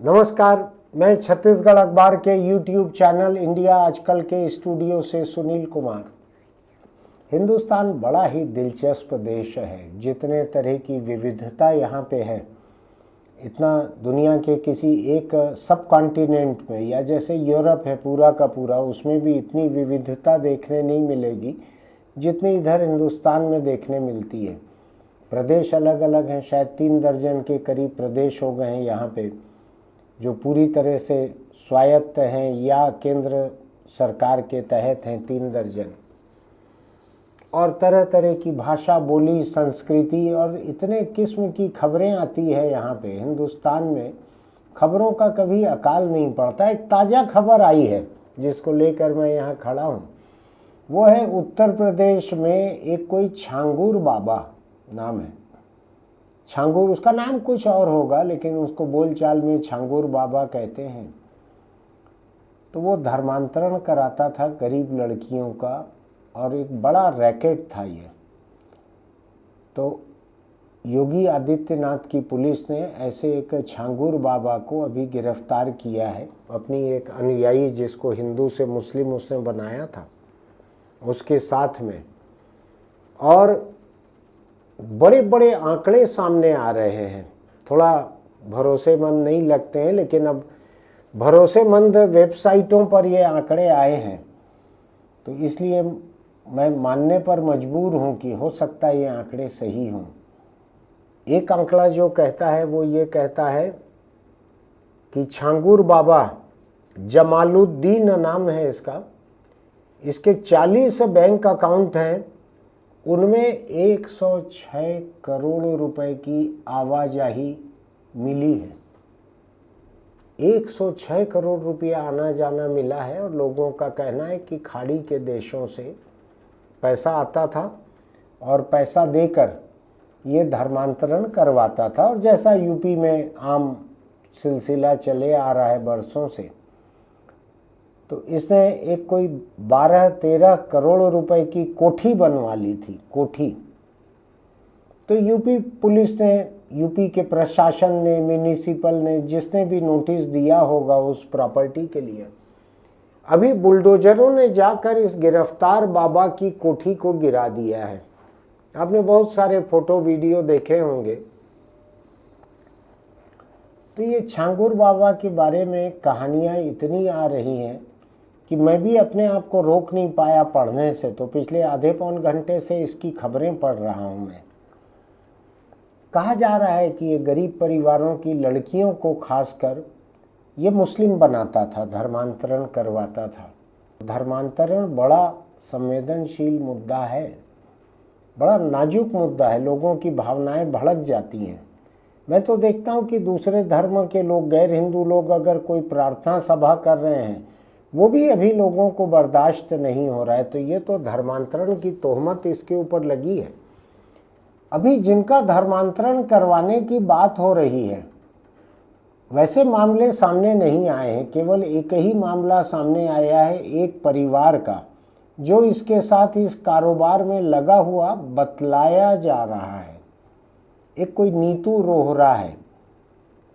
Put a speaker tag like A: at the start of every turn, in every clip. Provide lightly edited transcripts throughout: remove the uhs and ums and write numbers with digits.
A: नमस्कार, मैं छत्तीसगढ़ अखबार के YouTube चैनल इंडिया आजकल के स्टूडियो से सुनील कुमार। हिंदुस्तान बड़ा ही दिलचस्प देश है। जितने तरह की विविधता यहाँ पे है, इतना दुनिया के किसी एक सब कॉन्टिनेंट में, या जैसे यूरोप है पूरा का पूरा, उसमें भी इतनी विविधता देखने नहीं मिलेगी जितनी इधर हिंदुस्तान में देखने मिलती है। प्रदेश अलग अलग हैं, शायद 3 दर्जन के करीब प्रदेश हो गए हैं यहाँ पे, जो पूरी तरह से स्वायत्त हैं या केंद्र सरकार के तहत हैं 3 दर्जन। और तरह तरह की भाषा, बोली, संस्कृति और इतने किस्म की खबरें आती है यहाँ पे। हिंदुस्तान में खबरों का कभी अकाल नहीं पड़ता। एक ताज़ा खबर आई है जिसको लेकर मैं यहाँ खड़ा हूँ, वो है उत्तर प्रदेश में एक कोई छांगुर बाबा नाम है। छांगुर, उसका नाम कुछ और होगा लेकिन उसको बोलचाल में छांगुर बाबा कहते हैं। तो वो धर्मांतरण कराता था गरीब लड़कियों का, और एक बड़ा रैकेट था ये। तो योगी आदित्यनाथ की पुलिस ने ऐसे एक छांगुर बाबा को अभी गिरफ्तार किया है। अपनी एक अनुयायी जिसको हिंदू से मुस्लिम उसने बनाया था, उसके साथ में। और बड़े बड़े आंकड़े सामने आ रहे हैं। थोड़ा भरोसेमंद नहीं लगते हैं, लेकिन अब भरोसेमंद वेबसाइटों पर ये आंकड़े आए हैं, तो इसलिए मैं मानने पर मजबूर हूं कि हो सकता है ये आंकड़े सही हों। एक आंकड़ा जो कहता है वो ये कहता है कि छांगुर बाबा, जमालुद्दीन नाम है इसका, इसके 40 बैंक अकाउंट हैं, उनमें 106 करोड़ रुपए की आवाजाही मिली है। 106 करोड़ रुपया आना जाना मिला है। और लोगों का कहना है कि खाड़ी के देशों से पैसा आता था और पैसा देकर ये धर्मांतरण करवाता था। और जैसा यूपी में आम सिलसिला चले आ रहा है बरसों से, तो इसने एक कोई 12-13 करोड़ रुपए की कोठी बनवा ली थी, कोठी। तो यूपी पुलिस ने, यूपी के प्रशासन ने, म्यूनिसिपल ने, जिसने भी नोटिस दिया होगा उस प्रॉपर्टी के लिए, अभी बुलडोजरों ने जाकर इस गिरफ्तार बाबा की कोठी को गिरा दिया है। आपने बहुत सारे फोटो वीडियो देखे होंगे। तो ये छांगुर बाबा के बारे में कहानियाँ इतनी आ रही हैं कि मैं भी अपने आप को रोक नहीं पाया पढ़ने से। तो पिछले आधे पौन घंटे से इसकी खबरें पढ़ रहा हूँ मैं। कहा जा रहा है कि ये गरीब परिवारों की लड़कियों को खासकर ये मुस्लिम बनाता था, धर्मांतरण करवाता था। धर्मांतरण बड़ा संवेदनशील मुद्दा है, बड़ा नाजुक मुद्दा है। लोगों की भावनाएं भड़क जाती हैं। मैं तो देखता हूँ कि दूसरे धर्म के लोग, गैर हिंदू लोग, अगर कोई प्रार्थना सभा कर रहे हैं, वो भी अभी लोगों को बर्दाश्त नहीं हो रहा है। तो ये तो धर्मांतरण की तोहमत इसके ऊपर लगी है। अभी जिनका धर्मांतरण करवाने की बात हो रही है, वैसे मामले सामने नहीं आए हैं। केवल एक ही मामला सामने आया है एक परिवार का, जो इसके साथ इस कारोबार में लगा हुआ बतलाया जा रहा है। एक कोई नीतू रोहरा है,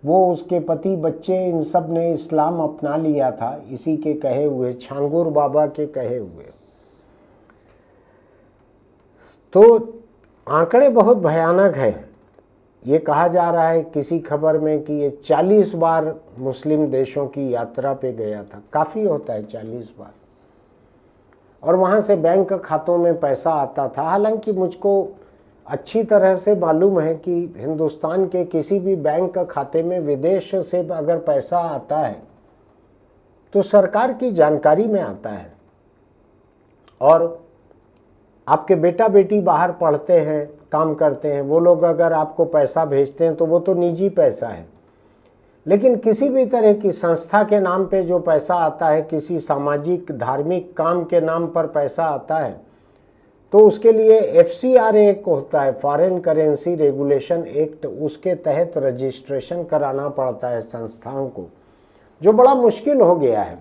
A: वो, उसके पति, बच्चे, इन सब ने इस्लाम अपना लिया था इसी के कहे हुए, छांगुर बाबा के कहे हुए। तो आंकड़े बहुत भयानक है। ये कहा जा रहा है किसी खबर में कि ये 40 बार मुस्लिम देशों की यात्रा पे गया था। काफ़ी होता है 40 बार। और वहाँ से बैंक खातों में पैसा आता था। हालांकि मुझको अच्छी तरह से मालूम है कि हिंदुस्तान के किसी भी बैंक खाते में विदेश से अगर पैसा आता है तो सरकार की जानकारी में आता है। और आपके बेटा बेटी बाहर पढ़ते हैं, काम करते हैं, वो लोग अगर आपको पैसा भेजते हैं तो वो तो निजी पैसा है। लेकिन किसी भी तरह की संस्था के नाम पे जो पैसा आता है, किसी सामाजिक धार्मिक काम के नाम पर पैसा आता है, तो उसके लिए FCRA एक होता है, फॉरेन करेंसी रेगुलेशन एक्ट, उसके तहत रजिस्ट्रेशन कराना पड़ता है संस्थाओं को, जो बड़ा मुश्किल हो गया है।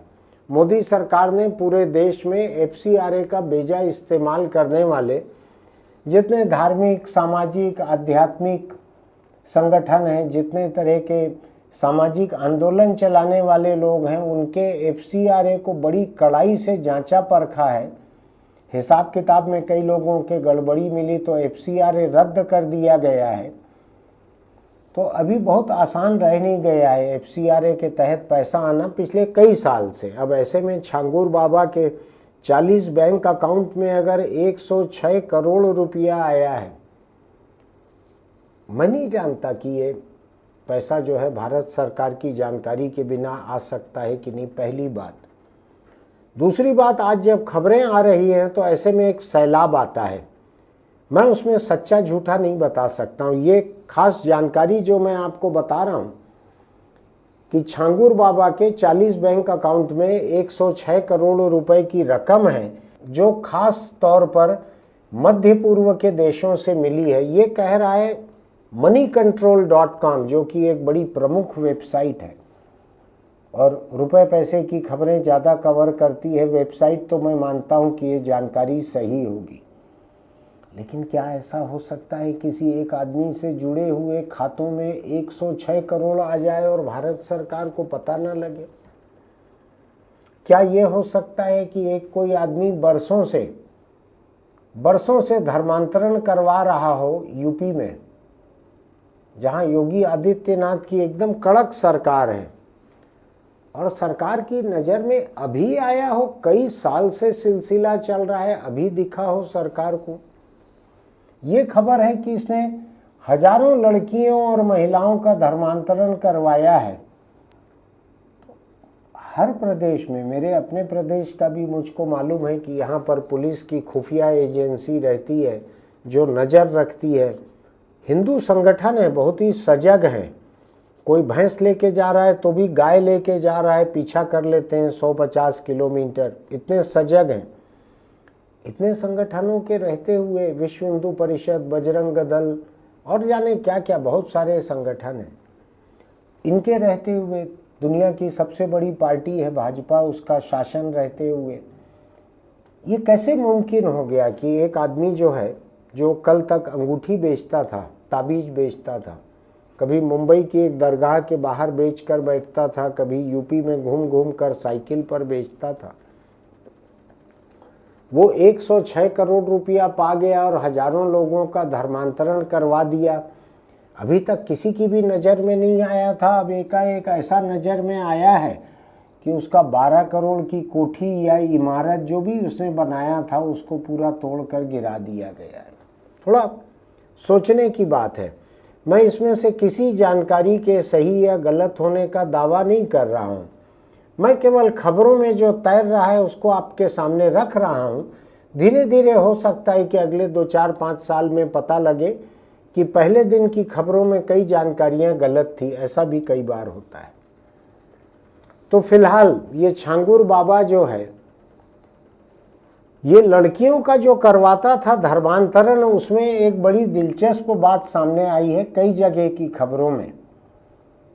A: मोदी सरकार ने पूरे देश में FCRA का बेजा इस्तेमाल करने वाले जितने धार्मिक, सामाजिक, आध्यात्मिक संगठन हैं, जितने तरह के सामाजिक आंदोलन चलाने वाले लोग हैं, उनके एफसीआरए को बड़ी कड़ाई से जांचा परखा है। हिसाब किताब में कई लोगों के गड़बड़ी मिली तो एफसीआरए रद्द कर दिया गया है। तो अभी बहुत आसान रह नहीं गया है एफसीआरए के तहत पैसा आना पिछले कई साल से। अब ऐसे में छांगुर बाबा के 40 बैंक अकाउंट में अगर 106 करोड़ रुपया आया है, मैं नहीं जानता कि ये पैसा जो है भारत सरकार की जानकारी के बिना आ सकता है कि नहीं, पहली बात। दूसरी बात, आज जब खबरें आ रही हैं तो ऐसे में एक सैलाब आता है, मैं उसमें सच्चा झूठा नहीं बता सकता हूँ। ये खास जानकारी जो मैं आपको बता रहा हूँ कि छांगुर बाबा के 40 बैंक अकाउंट में 106 करोड़ रुपए की रकम है, जो खास तौर पर मध्य पूर्व के देशों से मिली है। ये कह रहा है moneycontrol.com, जो कि एक बड़ी प्रमुख वेबसाइट है और रुपए पैसे की खबरें ज़्यादा कवर करती है वेबसाइट, तो मैं मानता हूं कि ये जानकारी सही होगी। लेकिन क्या ऐसा हो सकता है किसी एक आदमी से जुड़े हुए खातों में 106 करोड़ आ जाए और भारत सरकार को पता न लगे? क्या ये हो सकता है कि एक कोई आदमी बरसों से धर्मांतरण करवा रहा हो यूपी में, जहां योगी आदित्यनाथ की एकदम कड़क सरकार है, और सरकार की नज़र में अभी आया हो, कई साल से सिलसिला चल रहा है, अभी दिखा हो सरकार को? ये खबर है कि इसने हजारों लड़कियों और महिलाओं का धर्मांतरण करवाया है। हर प्रदेश में, मेरे अपने प्रदेश का भी मुझको मालूम है कि यहाँ पर पुलिस की खुफिया एजेंसी रहती है जो नज़र रखती है। हिंदू संगठन है, बहुत ही सजग हैं। कोई भैंस लेके जा रहा है तो भी गाय लेके जा रहा है, पीछा कर लेते हैं 150 किलोमीटर, इतने सजग हैं। इतने संगठनों के रहते हुए विश्व हिंदू परिषद, बजरंग दल और जाने क्या क्या बहुत सारे संगठन हैं, इनके रहते हुए दुनिया की सबसे बड़ी पार्टी है भाजपा, उसका शासन रहते हुए ये कैसे मुमकिन हो गया कि एक आदमी जो है, जो कल तक अंगूठी बेचता था, ताबीज बेचता था, कभी मुंबई की एक दरगाह के बाहर बेच कर बैठता था, कभी यूपी में घूम घूम कर साइकिल पर बेचता था, वो 106 करोड़ रुपया पा गया और हजारों लोगों का धर्मांतरण करवा दिया। अभी तक किसी की भी नज़र में नहीं आया था, अब एकाएक ऐसा नज़र में आया है कि उसका 12 करोड़ की कोठी या इमारत जो भी उसने बनाया था उसको पूरा तोड़कर गिरा दिया गया है। थोड़ा सोचने की बात है। मैं इसमें से किसी जानकारी के सही या गलत होने का दावा नहीं कर रहा हूँ, मैं केवल खबरों में जो तैर रहा है उसको आपके सामने रख रहा हूँ। धीरे धीरे हो सकता है कि अगले 2, 4, 5 साल में पता लगे कि पहले दिन की खबरों में कई जानकारियां गलत थी, ऐसा भी कई बार होता है। तो फिलहाल ये छांगुर बाबा जो है, ये लड़कियों का जो करवाता था धर्मांतरण, उसमें एक बड़ी दिलचस्प बात सामने आई है कई जगह की खबरों में।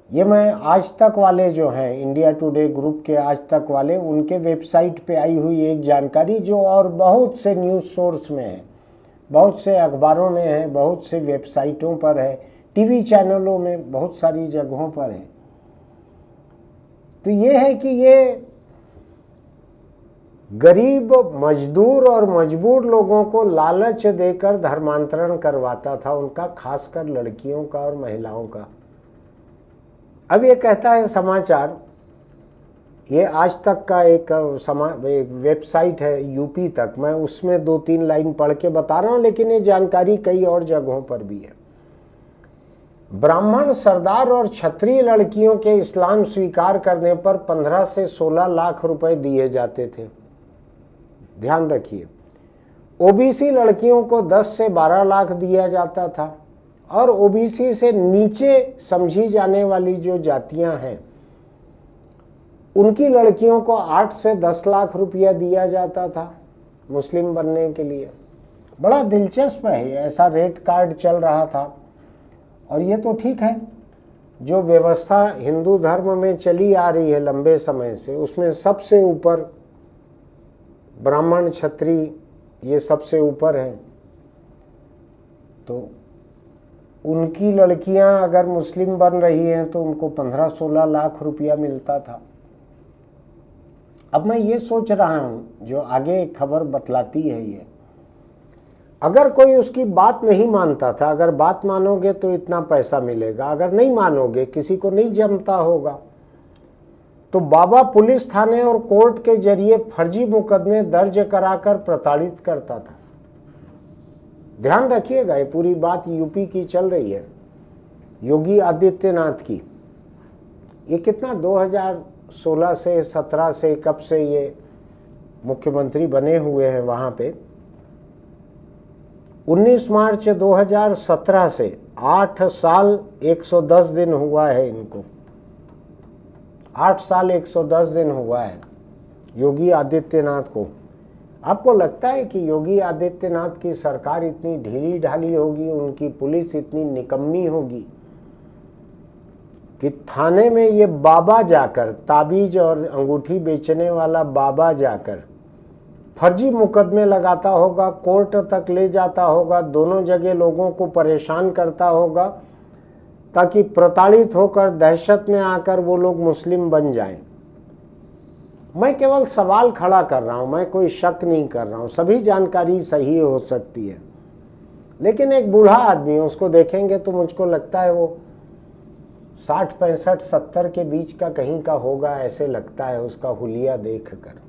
A: ये मैं आज तक वाले जो हैं, इंडिया टुडे ग्रुप के आज तक वाले, उनके वेबसाइट पे आई हुई एक जानकारी जो और बहुत से न्यूज़ सोर्स में है, बहुत से अखबारों में है, बहुत से वेबसाइटों पर है, टीवी चैनलों में, बहुत सारी जगहों पर है। तो ये है कि ये गरीब, मजदूर और मजबूर लोगों को लालच देकर धर्मांतरण करवाता था, उनका, खासकर लड़कियों का और महिलाओं का। अब ये कहता है समाचार, ये आज तक का एक वेबसाइट है यूपी तक, मैं उसमें 2-3 लाइन पढ़ के बता रहा हूँ, लेकिन ये जानकारी कई और जगहों पर भी है। ब्राह्मण, सरदार और क्षत्रिय लड़कियों के इस्लाम स्वीकार करने पर 15 से 16 लाख रुपए दिए जाते थे। ध्यान रखिए, ओबीसी लड़कियों को 10 से 12 लाख दिया जाता था, और ओबीसी से नीचे समझी जाने वाली जो जातियां हैं उनकी लड़कियों को 8 से 10 लाख रुपया दिया जाता था मुस्लिम बनने के लिए। बड़ा दिलचस्प है, ऐसा रेट कार्ड चल रहा था। और ये तो ठीक है, जो व्यवस्था हिंदू धर्म में चली आ रही है लंबे समय से, उसमें सबसे ऊपर ब्राह्मण, क्षत्रिय, ये सबसे ऊपर है। तो उनकी लड़कियां अगर मुस्लिम बन रही हैं तो उनको 15-16 लाख रुपया मिलता था। अब मैं ये सोच रहा हूं, जो आगे एक खबर बतलाती है ये, अगर कोई उसकी बात नहीं मानता था, अगर बात मानोगे तो इतना पैसा मिलेगा, अगर नहीं मानोगे, किसी को नहीं जमता होगा, तो बाबा पुलिस थाने और कोर्ट के जरिए फर्जी मुकदमे दर्ज कराकर प्रताड़ित करता था। ध्यान रखिएगा, ये पूरी बात यूपी की चल रही है, योगी आदित्यनाथ की। ये कितना 2016 से 17 से कब से ये मुख्यमंत्री बने हुए हैं वहां पे। 19 मार्च 2017 से 8 साल 110 दिन हुआ है इनको, 8 साल 110 दिन हुआ है योगी आदित्यनाथ को। आपको लगता है कि योगी आदित्यनाथ की सरकार इतनी ढीली ढाली होगी, उनकी पुलिस इतनी निकम्मी होगी कि थाने में ये बाबा जाकर, ताबीज और अंगूठी बेचने वाला बाबा जाकर फर्जी मुकदमे लगाता होगा, कोर्ट तक ले जाता होगा, दोनों जगह लोगों को परेशान करता होगा ताकि प्रताड़ित होकर, दहशत में आकर वो लोग मुस्लिम बन जाएं। मैं केवल सवाल खड़ा कर रहा हूं, मैं कोई शक नहीं कर रहा हूं, सभी जानकारी सही हो सकती है, लेकिन एक बूढ़ा आदमी है, उसको देखेंगे तो मुझको लगता है वो 60, 65, 70 के बीच का कहीं का होगा, ऐसे लगता है उसका हुलिया देखकर।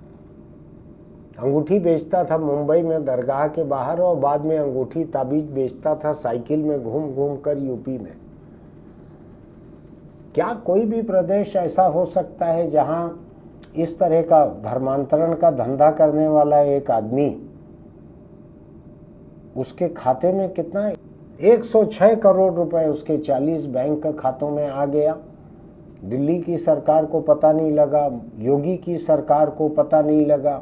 A: अंगूठी बेचता था मुंबई में दरगाह के बाहर, और बाद में अंगूठी ताबीज बेचता था साइकिल में घूम घूम कर यूपी में। क्या कोई भी प्रदेश ऐसा हो सकता है जहां इस तरह का धर्मांतरण का धंधा करने वाला एक आदमी, उसके खाते में कितना 106 करोड़ रुपए उसके 40 बैंक खातों में आ गया। दिल्ली की सरकार को पता नहीं लगा, योगी की सरकार को पता नहीं लगा।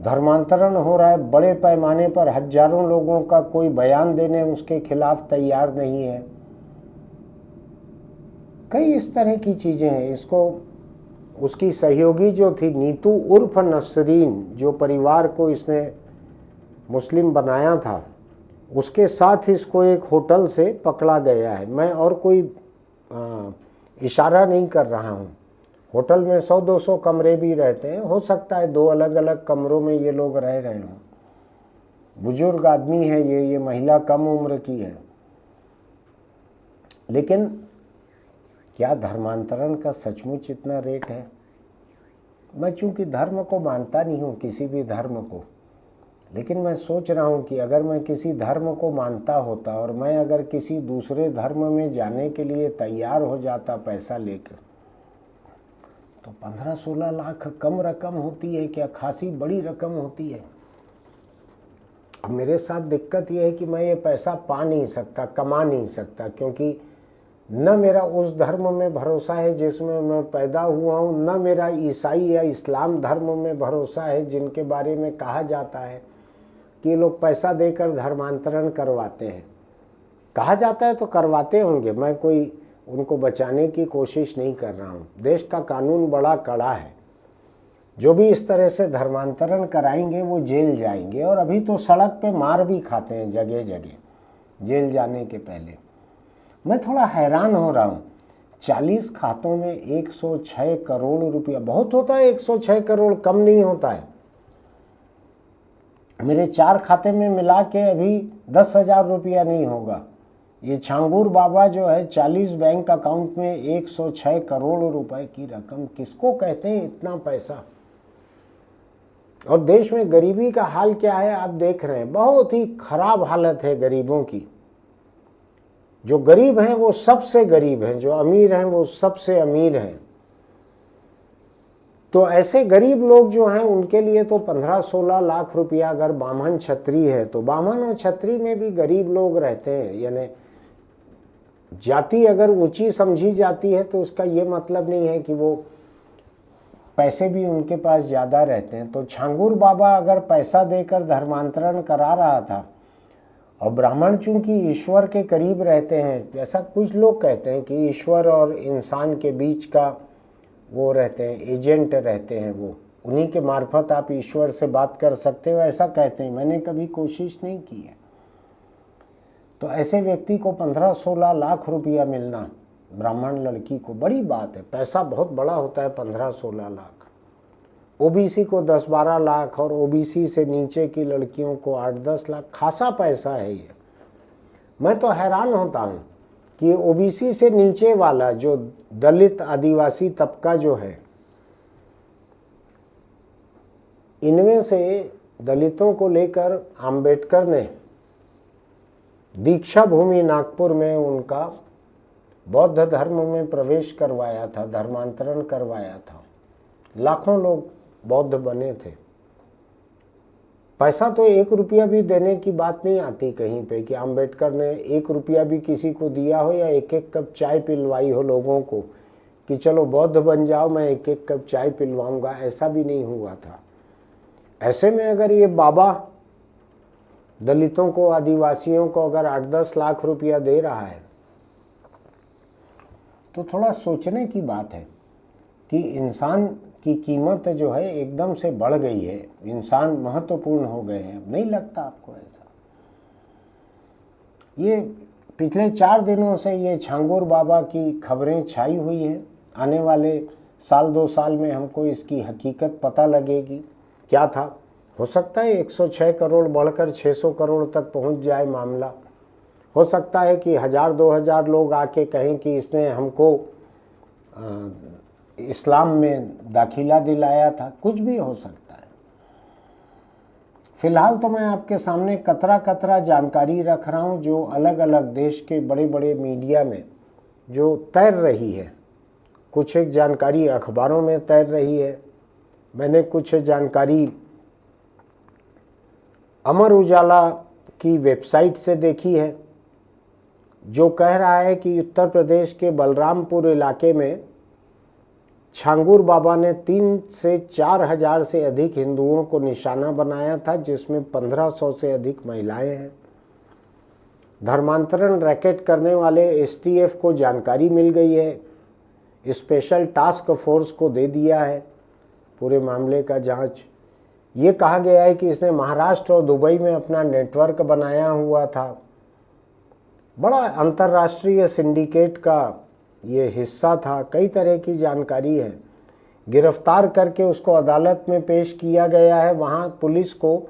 A: धर्मांतरण हो रहा है बड़े पैमाने पर, हजारों लोगों का कोई बयान देने उसके खिलाफ तैयार नहीं है। कई इस तरह की चीजें हैं। इसको उसकी सहयोगी जो थी नीतू उर्फ नसरीन, जो परिवार को इसने मुस्लिम बनाया था, उसके साथ इसको एक होटल से पकड़ा गया है। मैं और कोई इशारा नहीं कर रहा हूँ। होटल में 100-200 कमरे भी रहते हैं, हो सकता है 2 अलग अलग कमरों में ये लोग रह रहे हों। बुजुर्ग आदमी है ये महिला कम उम्र की है। लेकिन क्या धर्मांतरण का सचमुच इतना रेट है? मैं चूंकि धर्म को मानता नहीं हूँ, किसी भी धर्म को, लेकिन मैं सोच रहा हूँ कि अगर मैं किसी धर्म को मानता होता और मैं अगर किसी दूसरे धर्म में जाने के लिए तैयार हो जाता पैसा लेकर, तो 15-16 लाख कम रकम होती है क्या? खासी बड़ी रकम होती है। अब मेरे साथ दिक्कत यह है कि मैं ये पैसा पा नहीं सकता, कमा नहीं सकता, क्योंकि न मेरा उस धर्म में भरोसा है जिसमें मैं पैदा हुआ हूँ, न मेरा ईसाई या इस्लाम धर्म में भरोसा है, जिनके बारे में कहा जाता है कि ये लोग पैसा देकर धर्मांतरण करवाते हैं। कहा जाता है तो करवाते होंगे, मैं कोई उनको बचाने की कोशिश नहीं कर रहा हूँ। देश का कानून बड़ा कड़ा है, जो भी इस तरह से धर्मांतरण कराएंगे वो जेल जाएंगे, और अभी तो सड़क पे मार भी खाते हैं जगह जगह जेल जाने के पहले। मैं थोड़ा हैरान हो रहा हूँ, 40 खातों में 106 करोड़ रुपया बहुत होता है। 106 करोड़ कम नहीं होता है। मेरे 4 खाते में मिला के अभी 10,000 रुपया नहीं होगा। ये छांगूर बाबा जो है 40 बैंक अकाउंट में 106 करोड़ रुपए की रकम, किसको कहते हैं इतना पैसा? और देश में गरीबी का हाल क्या है आप देख रहे हैं। बहुत ही खराब हालत है गरीबों की। जो गरीब हैं वो सबसे गरीब हैं, जो अमीर हैं वो सबसे अमीर हैं। तो ऐसे गरीब लोग जो हैं उनके लिए तो 15-16 लाख रुपया, अगर बामन छत्री है तो बामन और छत्री में भी गरीब लोग रहते हैं। यानी जाति अगर ऊंची समझी जाती है तो उसका ये मतलब नहीं है कि वो पैसे भी उनके पास ज़्यादा रहते हैं। तो छांगूर बाबा अगर पैसा देकर धर्मांतरण करा रहा था, और ब्राह्मण चूंकि ईश्वर के करीब रहते हैं, ऐसा कुछ लोग कहते हैं कि ईश्वर और इंसान के बीच का वो रहते हैं, एजेंट रहते हैं, वो उन्हीं के मार्फत आप ईश्वर से बात कर सकते हो, ऐसा कहते हैं। मैंने कभी कोशिश नहीं की है। तो ऐसे व्यक्ति को 15-16 लाख रुपया मिलना ब्राह्मण लड़की को बड़ी बात है। पैसा बहुत बड़ा होता है 15-16 लाख। ओबीसी को 10-12 लाख और ओबीसी से नीचे की लड़कियों को 8-10 लाख, खासा पैसा है ये। मैं तो हैरान होता हूँ कि ओबीसी से नीचे वाला जो दलित आदिवासी तबका जो है, इनमें से दलितों को लेकर अंबेडकर ने दीक्षा भूमि नागपुर में उनका बौद्ध धर्म में प्रवेश करवाया था, धर्मांतरण करवाया था। लाखों लोग बौद्ध बने थे। पैसा तो 1 रुपया भी देने की बात नहीं आती कहीं पे कि अंबेडकर ने 1 रुपया भी किसी को दिया हो या 1-1 कप चाय पिलवाई हो लोगों को कि चलो बौद्ध बन जाओ, मैं 1-1 कप चाय पिलवाऊंगा, ऐसा भी नहीं हुआ था। ऐसे में अगर ये बाबा दलितों को, आदिवासियों को अगर 8-10 लाख रुपया दे रहा है तो थोड़ा सोचने की बात है कि इंसान की कीमत जो है एकदम से बढ़ गई है, इंसान महत्वपूर्ण हो गए हैं। नहीं लगता आपको ऐसा? ये पिछले 4 दिनों से ये छांगुर बाबा की खबरें छाई हुई हैं। आने वाले साल 2 साल में हमको इसकी हकीकत पता लगेगी क्या था। हो सकता है 106 करोड़ बढ़कर 600 करोड़ तक पहुंच जाए मामला। हो सकता है कि 1000-2000 लोग आके कहें कि इसने हमको इस्लाम में दाखिला दिलाया था। कुछ भी हो सकता है। फिलहाल तो मैं आपके सामने कतरा कतरा जानकारी रख रहा हूं जो अलग अलग देश के बड़े बड़े मीडिया में जो तैर रही है। कुछ एक जानकारी अखबारों में तैर रही है। मैंने कुछ जानकारी अमर उजाला की वेबसाइट से देखी है जो कह रहा है कि उत्तर प्रदेश के बलरामपुर इलाके में छांगुर बाबा ने 3 से 4 हजार से अधिक हिंदुओं को निशाना बनाया था, जिसमें 1500 से अधिक महिलाएं हैं। धर्मांतरण रैकेट करने वाले एसटीएफ को जानकारी मिल गई है, स्पेशल टास्क फोर्स को दे दिया है पूरे मामले का जांच। ये कहा गया है कि इसने महाराष्ट्र और दुबई में अपना नेटवर्क बनाया हुआ था। बड़ा अंतर्राष्ट्रीय सिंडिकेट का ये हिस्सा था। कई तरह की जानकारी है। गिरफ्तार करके उसको अदालत में पेश किया गया है। वहाँ पुलिस को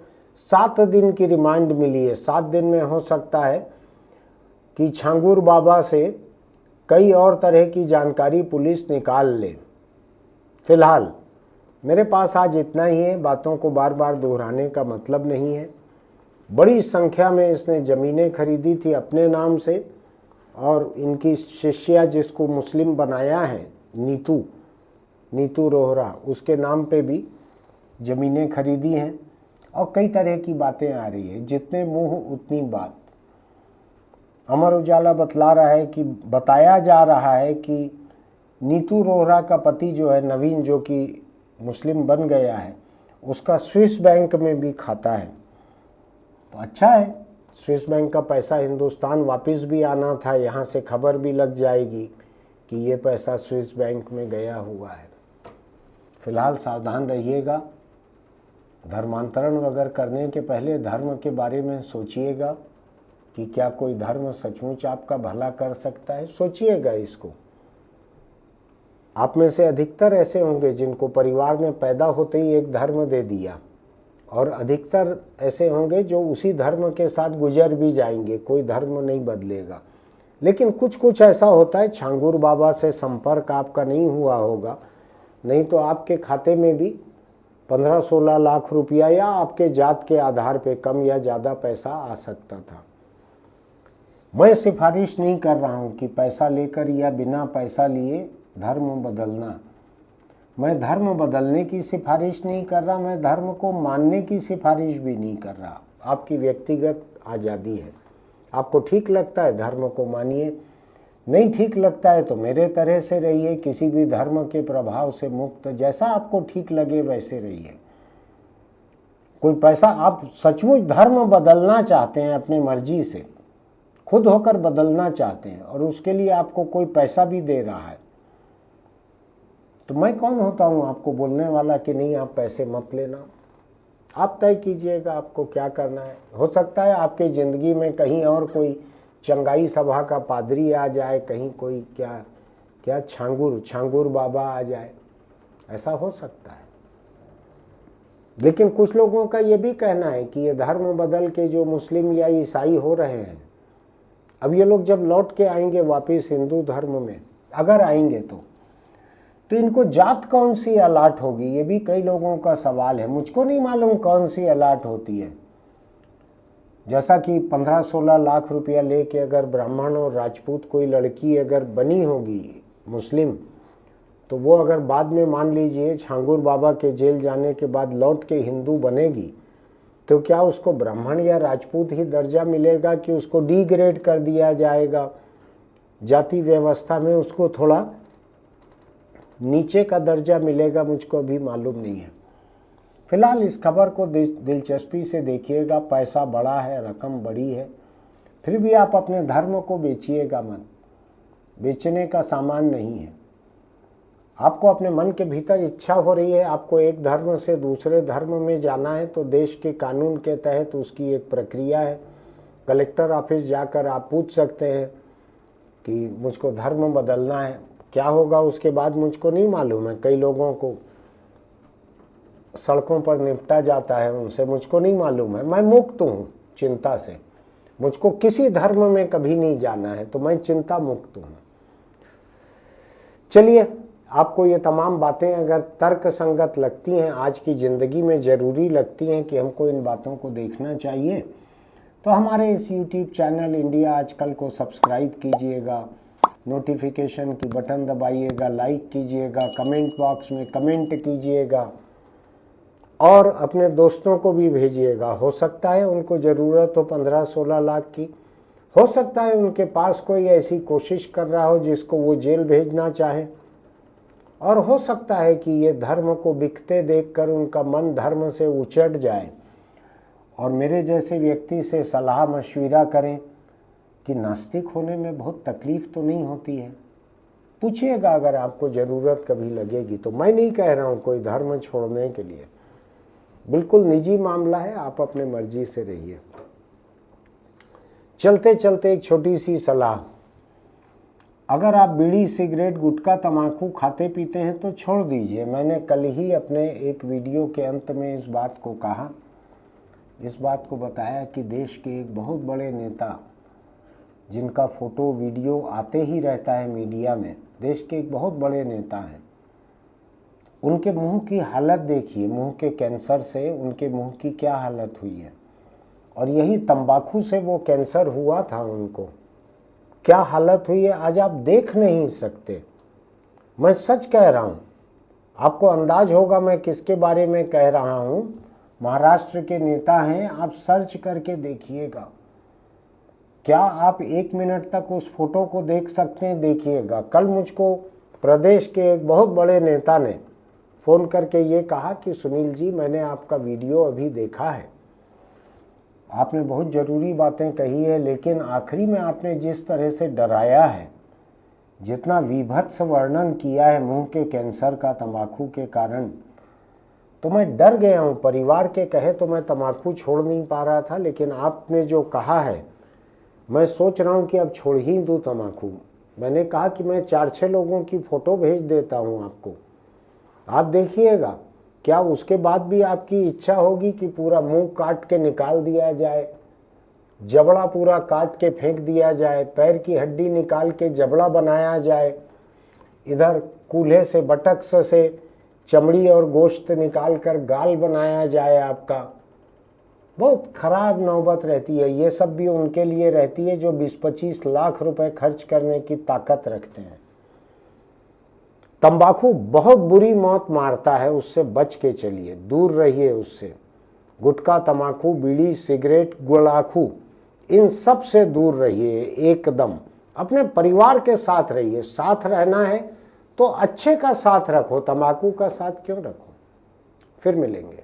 A: 7 दिन की रिमांड मिली है। 7 दिन में हो सकता है कि छांगुर बाबा से कई और तरह की जानकारी पुलिस निकाल ले। फिलहाल मेरे पास आज इतना ही है। बातों को बार बार दोहराने का मतलब नहीं है। बड़ी संख्या में इसने ज़मीनें खरीदी थी अपने नाम से, और इनकी शिष्या जिसको मुस्लिम बनाया है नीतू रोहरा, उसके नाम पे भी ज़मीनें खरीदी हैं। और कई तरह की बातें आ रही है। जितने मुंह उतनी बात। अमर उजाला बताया जा रहा है कि नीतू रोहरा का पति जो है नवीन, जो कि मुस्लिम बन गया है, उसका स्विस बैंक में भी खाता है। तो अच्छा है, स्विस बैंक का पैसा हिंदुस्तान वापस भी आना था। यहाँ से खबर भी लग जाएगी कि ये पैसा स्विस बैंक में गया हुआ है। फिलहाल सावधान रहिएगा। धर्मांतरण वगैरह करने के पहले धर्म के बारे में सोचिएगा कि क्या कोई धर्म सचमुच आपका भला कर सकता है। सोचिएगा इसको। आप में से अधिकतर ऐसे होंगे जिनको परिवार ने पैदा होते ही एक धर्म दे दिया, और अधिकतर ऐसे होंगे जो उसी धर्म के साथ गुजर भी जाएंगे, कोई धर्म नहीं बदलेगा। लेकिन कुछ ऐसा होता है। छांगुर बाबा से संपर्क आपका नहीं हुआ होगा, नहीं तो आपके खाते में भी 15-16 लाख रुपया या आपके जात के आधार पे कम या ज़्यादा पैसा आ सकता था। मैं सिफारिश नहीं कर रहा हूँ कि पैसा लेकर या बिना पैसा लिए धर्म बदलना। मैं धर्म बदलने की सिफारिश नहीं कर रहा। मैं धर्म को मानने की सिफारिश भी नहीं कर रहा। आपकी व्यक्तिगत आज़ादी है। आपको ठीक लगता है धर्म को मानिए, नहीं ठीक लगता है तो मेरे तरह से रहिए, किसी भी धर्म के प्रभाव से मुक्त। जैसा आपको ठीक लगे वैसे रहिए। कोई पैसा, आप सचमुच धर्म बदलना चाहते हैं अपनी मर्जी से, खुद होकर बदलना चाहते हैं, और उसके लिए आपको कोई पैसा भी दे रहा है, तो मैं कौन होता हूँ आपको बोलने वाला कि नहीं आप पैसे मत लेना। आप तय कीजिएगा आपको क्या करना है। हो सकता है आपकी ज़िंदगी में कहीं और कोई चंगाई सभा का पादरी आ जाए, कहीं कोई क्या छांगुर बाबा आ जाए, ऐसा हो सकता है। लेकिन कुछ लोगों का ये भी कहना है कि ये धर्म बदल के जो मुस्लिम या ईसाई हो रहे हैं, अब ये लोग जब लौट के आएंगे वापस हिंदू धर्म में, अगर आएंगे तो इनको जात कौन सी अलाट होगी, ये भी कई लोगों का सवाल है। मुझको नहीं मालूम कौन सी अलाट होती है। जैसा कि 15-16 लाख रुपया लेके अगर ब्राह्मण और राजपूत कोई लड़की अगर बनी होगी मुस्लिम, तो वो अगर बाद में मान लीजिए छांगुर बाबा के जेल जाने के बाद लौट के हिंदू बनेगी, तो क्या उसको ब्राह्मण या राजपूत ही दर्जा मिलेगा कि उसको डिग्रेड कर दिया जाएगा, जाति व्यवस्था में उसको थोड़ा नीचे का दर्जा मिलेगा, मुझको अभी मालूम नहीं है। फिलहाल इस खबर को दिलचस्पी से देखिएगा। पैसा बड़ा है, रकम बड़ी है, फिर भी आप अपने धर्म को बेचिएगा मत। बेचने का सामान नहीं है। आपको अपने मन के भीतर इच्छा हो रही है आपको एक धर्म से दूसरे धर्म में जाना है, तो देश के कानून के तहत उसकी एक प्रक्रिया है। कलेक्टर ऑफिस जाकर आप पूछ सकते हैं कि मुझको धर्म बदलना है। क्या होगा उसके बाद मुझको नहीं मालूम है। कई लोगों को सड़कों पर निपटा जाता है, उनसे मुझको नहीं मालूम है। मैं मुक्त हूँ चिंता से, मुझको किसी धर्म में कभी नहीं जाना है, तो मैं चिंता मुक्त हूँ। चलिए, आपको ये तमाम बातें अगर तर्क संगत लगती हैं, आज की ज़िंदगी में ज़रूरी लगती हैं कि हमको इन बातों को देखना चाहिए, तो हमारे इस YouTube चैनल इंडिया आजकल को सब्सक्राइब कीजिएगा, नोटिफिकेशन की बटन दबाइएगा, लाइक कीजिएगा, कमेंट बॉक्स में कमेंट कीजिएगा और अपने दोस्तों को भी भेजिएगा। हो सकता है उनको ज़रूरत हो 15-16 लाख की, हो सकता है उनके पास कोई ऐसी कोशिश कर रहा हो जिसको वो जेल भेजना चाहे, और हो सकता है कि ये धर्म को बिकते देखकर उनका मन धर्म से उचट जाए और मेरे जैसे व्यक्ति से सलाह मशविरा करें कि नास्तिक होने में बहुत तकलीफ तो नहीं होती है। पूछिएगा अगर आपको ज़रूरत कभी लगेगी तो। मैं नहीं कह रहा हूँ कोई धर्म छोड़ने के लिए, बिल्कुल निजी मामला है, आप अपने मर्जी से रहिए। चलते चलते एक छोटी सी सलाह, अगर आप बीड़ी सिगरेट गुटखा तंबाकू खाते पीते हैं तो छोड़ दीजिए। मैंने कल ही अपने एक वीडियो के अंत में इस बात को कहा, इस बात को बताया कि देश के एक बहुत बड़े नेता जिनका फोटो वीडियो आते ही रहता है मीडिया में, देश के एक बहुत बड़े नेता हैं, उनके मुंह की हालत देखिए, मुंह के कैंसर से उनके मुंह की क्या हालत हुई है। और यही तंबाकू से वो कैंसर हुआ था उनको, क्या हालत हुई है आज आप देख नहीं सकते। मैं सच कह रहा हूँ, आपको अंदाज होगा मैं किसके बारे में कह रहा हूँ। महाराष्ट्र के नेता हैं, आप सर्च करके देखिएगा। क्या आप 1 मिनट तक उस फोटो को देख सकते हैं? देखिएगा। कल मुझको प्रदेश के एक बहुत बड़े नेता ने फ़ोन करके ये कहा कि सुनील जी, मैंने आपका वीडियो अभी देखा है, आपने बहुत ज़रूरी बातें कही है, लेकिन आखिरी में आपने जिस तरह से डराया है, जितना विभत्स वर्णन किया है मुंह के कैंसर का तंबाकू के कारण, तो मैं डर गया हूँ। परिवार के कहे तो मैं तंबाकू छोड़ नहीं पा रहा था, लेकिन आपने जो कहा है मैं सोच रहा हूँ कि अब छोड़ ही दूँ तंबाकू। मैंने कहा कि मैं 4-6 लोगों की फ़ोटो भेज देता हूँ आपको, आप देखिएगा। क्या उसके बाद भी आपकी इच्छा होगी कि पूरा मुंह काट के निकाल दिया जाए, जबड़ा पूरा काट के फेंक दिया जाए, पैर की हड्डी निकाल के जबड़ा बनाया जाए, इधर कूल्हे से बटक्स से चमड़ी और गोश्त निकाल कर गाल बनाया जाए आपका? बहुत खराब नौबत रहती है। ये सब भी उनके लिए रहती है जो 20-25 लाख रुपए खर्च करने की ताकत रखते हैं। तंबाकू बहुत बुरी मौत मारता है, उससे बच के चलिए, दूर रहिए उससे। गुटखा, तंबाकू, बीड़ी, सिगरेट, गुड़ाखू, इन सब से दूर रहिए एकदम। अपने परिवार के साथ रहिए। साथ रहना है तो अच्छे का साथ रखो, तंबाकू का साथ क्यों रखो। फिर मिलेंगे।